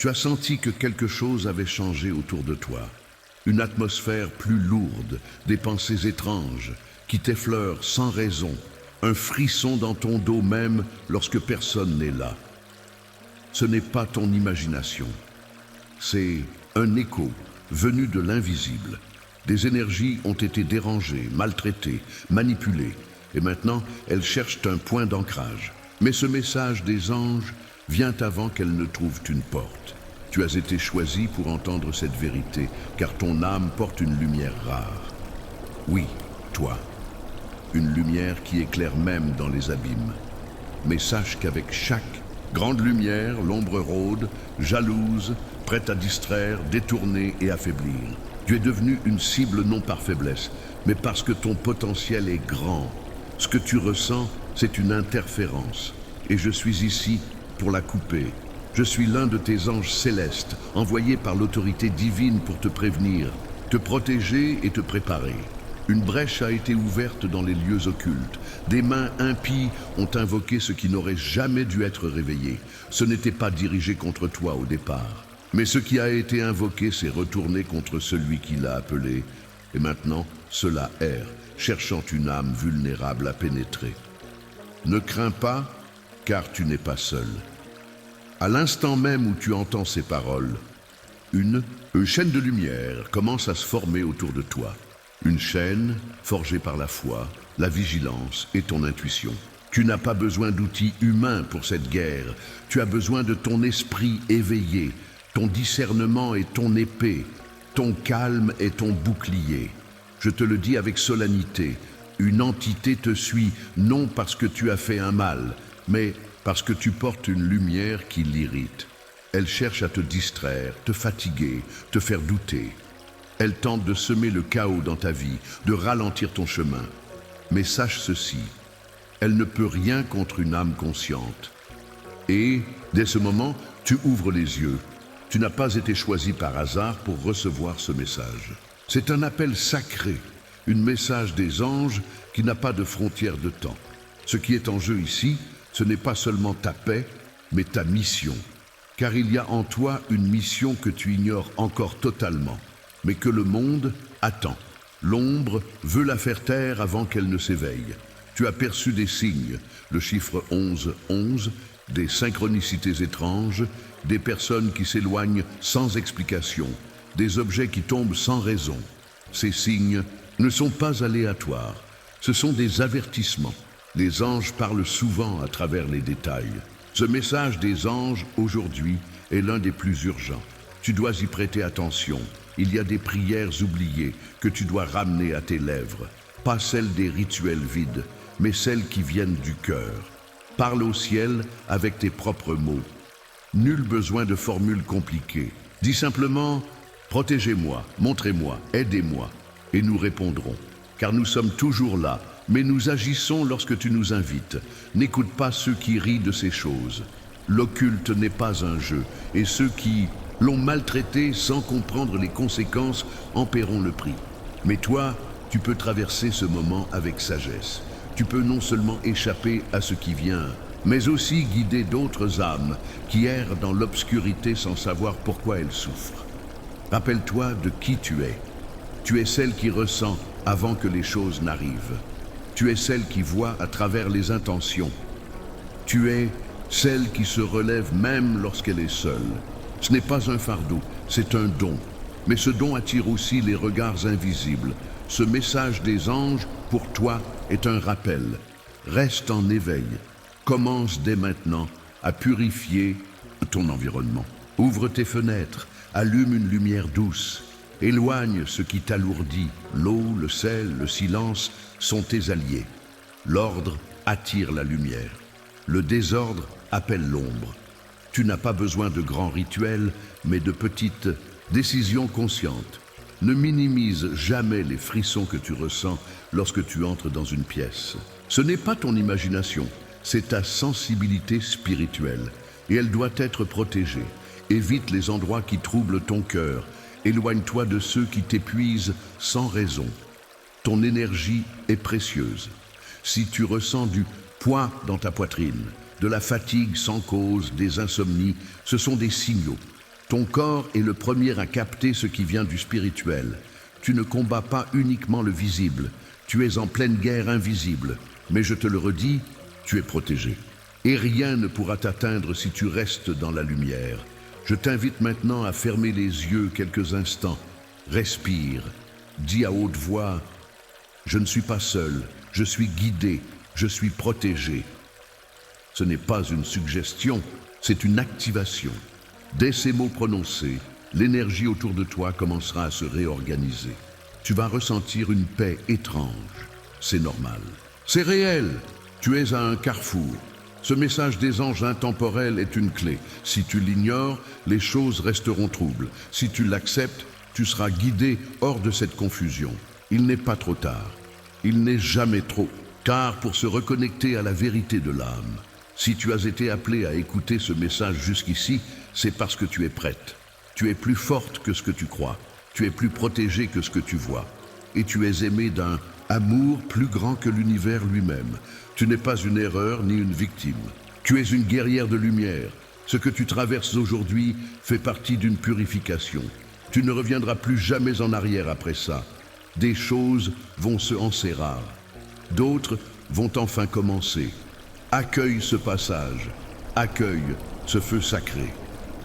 Tu as senti que quelque chose avait changé autour de toi. Une atmosphère plus lourde, des pensées étranges qui t'effleurent sans raison, un frisson dans ton dos même lorsque personne n'est là. Ce n'est pas ton imagination, c'est un écho venu de l'invisible. Des énergies ont été dérangées, maltraitées, manipulées, et maintenant elles cherchent un point d'ancrage. Mais ce message des anges vient avant qu'elles ne trouvent une porte. Tu as été choisi pour entendre cette vérité, car ton âme porte une lumière rare. Oui, toi, une lumière qui éclaire même dans les abîmes. Mais sache qu'avec chaque grande lumière, l'ombre rôde, jalouse, prête à distraire, détourner et affaiblir. Tu es devenu une cible non par faiblesse, mais parce que ton potentiel est grand. Ce que tu ressens, c'est une interférence. Et je suis ici pour la couper. Je suis l'un de tes anges célestes, envoyé par l'autorité divine pour te prévenir, te protéger et te préparer. Une brèche a été ouverte dans les lieux occultes. Des mains impies ont invoqué ce qui n'aurait jamais dû être réveillé. Ce n'était pas dirigé contre toi au départ. Mais ce qui a été invoqué s'est retourné contre celui qui l'a appelé. Et maintenant, cela erre, cherchant une âme vulnérable à pénétrer. Ne crains pas, car tu n'es pas seul. À l'instant même où tu entends ces paroles, une chaîne de lumière commence à se former autour de toi. Une chaîne forgée par la foi, la vigilance et ton intuition. Tu n'as pas besoin d'outils humains pour cette guerre. Tu as besoin de ton esprit éveillé, ton discernement et ton épée, ton calme et ton bouclier. Je te le dis avec solennité, une entité te suit non parce que tu as fait un mal, mais parce que tu portes une lumière qui l'irrite. Elle cherche à te distraire, te fatiguer, te faire douter. Elle tente de semer le chaos dans ta vie, de ralentir ton chemin. Mais sache ceci, elle ne peut rien contre une âme consciente. Et, dès ce moment, tu ouvres les yeux. Tu n'as pas été choisi par hasard pour recevoir ce message. C'est un appel sacré, un message des anges qui n'a pas de frontière de temps. Ce qui est en jeu ici, ce n'est pas seulement ta paix, mais ta mission. Car il y a en toi une mission que tu ignores encore totalement, mais que le monde attend. L'ombre veut la faire taire avant qu'elle ne s'éveille. Tu as perçu des signes, le chiffre 11, 11, des synchronicités étranges, des personnes qui s'éloignent sans explication, des objets qui tombent sans raison. Ces signes ne sont pas aléatoires, ce sont des avertissements. Les anges parlent souvent à travers les détails. Ce message des anges, aujourd'hui, est l'un des plus urgents. Tu dois y prêter attention. Il y a des prières oubliées que tu dois ramener à tes lèvres. Pas celles des rituels vides, mais celles qui viennent du cœur. Parle au ciel avec tes propres mots. Nul besoin de formules compliquées. Dis simplement « Protégez-moi, montrez-moi, aidez-moi » et nous répondrons. Car nous sommes toujours là, mais nous agissons lorsque tu nous invites. N'écoute pas ceux qui rient de ces choses. L'occulte n'est pas un jeu, et ceux qui l'ont maltraité sans comprendre les conséquences en paieront le prix. Mais toi, tu peux traverser ce moment avec sagesse. Tu peux non seulement échapper à ce qui vient, mais aussi guider d'autres âmes qui errent dans l'obscurité sans savoir pourquoi elles souffrent. Rappelle-toi de qui tu es. Tu es celle qui ressent avant que les choses n'arrivent. Tu es celle qui voit à travers les intentions. Tu es celle qui se relève même lorsqu'elle est seule. Ce n'est pas un fardeau, c'est un don. Mais ce don attire aussi les regards invisibles. Ce message des anges, pour toi, est un rappel. Reste en éveil. Commence dès maintenant à purifier ton environnement. Ouvre tes fenêtres, allume une lumière douce. Éloigne ce qui t'alourdit. L'eau, le sel, le silence sont tes alliés. L'ordre attire la lumière. Le désordre appelle l'ombre. Tu n'as pas besoin de grands rituels, mais de petites décisions conscientes. Ne minimise jamais les frissons que tu ressens lorsque tu entres dans une pièce. Ce n'est pas ton imagination, c'est ta sensibilité spirituelle. Et elle doit être protégée. Évite les endroits qui troublent ton cœur. Éloigne-toi de ceux qui t'épuisent sans raison. Ton énergie est précieuse. Si tu ressens du poids dans ta poitrine, de la fatigue sans cause, des insomnies, ce sont des signaux. Ton corps est le premier à capter ce qui vient du spirituel. Tu ne combats pas uniquement le visible, tu es en pleine guerre invisible. Mais je te le redis, tu es protégé. Et rien ne pourra t'atteindre si tu restes dans la lumière. Je t'invite maintenant à fermer les yeux quelques instants. Respire, dis à haute voix, je ne suis pas seul, je suis guidé, je suis protégé. Ce n'est pas une suggestion, c'est une activation. Dès ces mots prononcés, l'énergie autour de toi commencera à se réorganiser. Tu vas ressentir une paix étrange. C'est normal. C'est réel. Tu es à un carrefour. Ce message des anges intemporels est une clé. Si tu l'ignores, les choses resteront troubles. Si tu l'acceptes, tu seras guidé hors de cette confusion. Il n'est pas trop tard. Il n'est jamais trop tard pour se reconnecter à la vérité de l'âme. Si tu as été appelé à écouter ce message jusqu'ici, c'est parce que tu es prête. Tu es plus forte que ce que tu crois. Tu es plus protégée que ce que tu vois. Et tu es aimée d'un amour plus grand que l'univers lui-même. Tu n'es pas une erreur ni une victime. Tu es une guerrière de lumière. Ce que tu traverses aujourd'hui fait partie d'une purification. Tu ne reviendras plus jamais en arrière après ça. Des choses vont se hanser rares. D'autres vont enfin commencer. Accueille ce passage. Accueille ce feu sacré.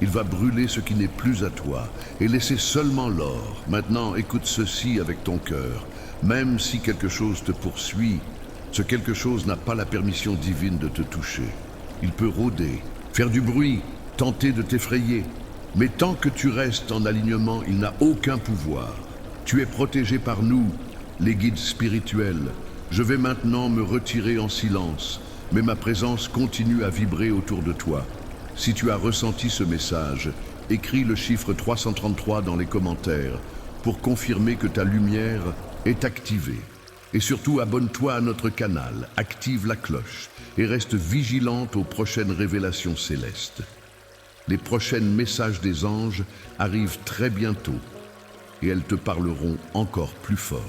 Il va brûler ce qui n'est plus à toi et laisser seulement l'or. Maintenant, écoute ceci avec ton cœur. Même si quelque chose te poursuit, ce quelque chose n'a pas la permission divine de te toucher. Il peut rôder, faire du bruit, tenter de t'effrayer. Mais tant que tu restes en alignement, il n'a aucun pouvoir. Tu es protégé par nous, les guides spirituels. Je vais maintenant me retirer en silence, mais ma présence continue à vibrer autour de toi. Si tu as ressenti ce message, écris le chiffre 333 dans les commentaires pour confirmer que ta lumière est activée. Et surtout, abonne-toi à notre canal, active la cloche et reste vigilante aux prochaines révélations célestes. Les prochains messages des anges arrivent très bientôt et elles te parleront encore plus fort.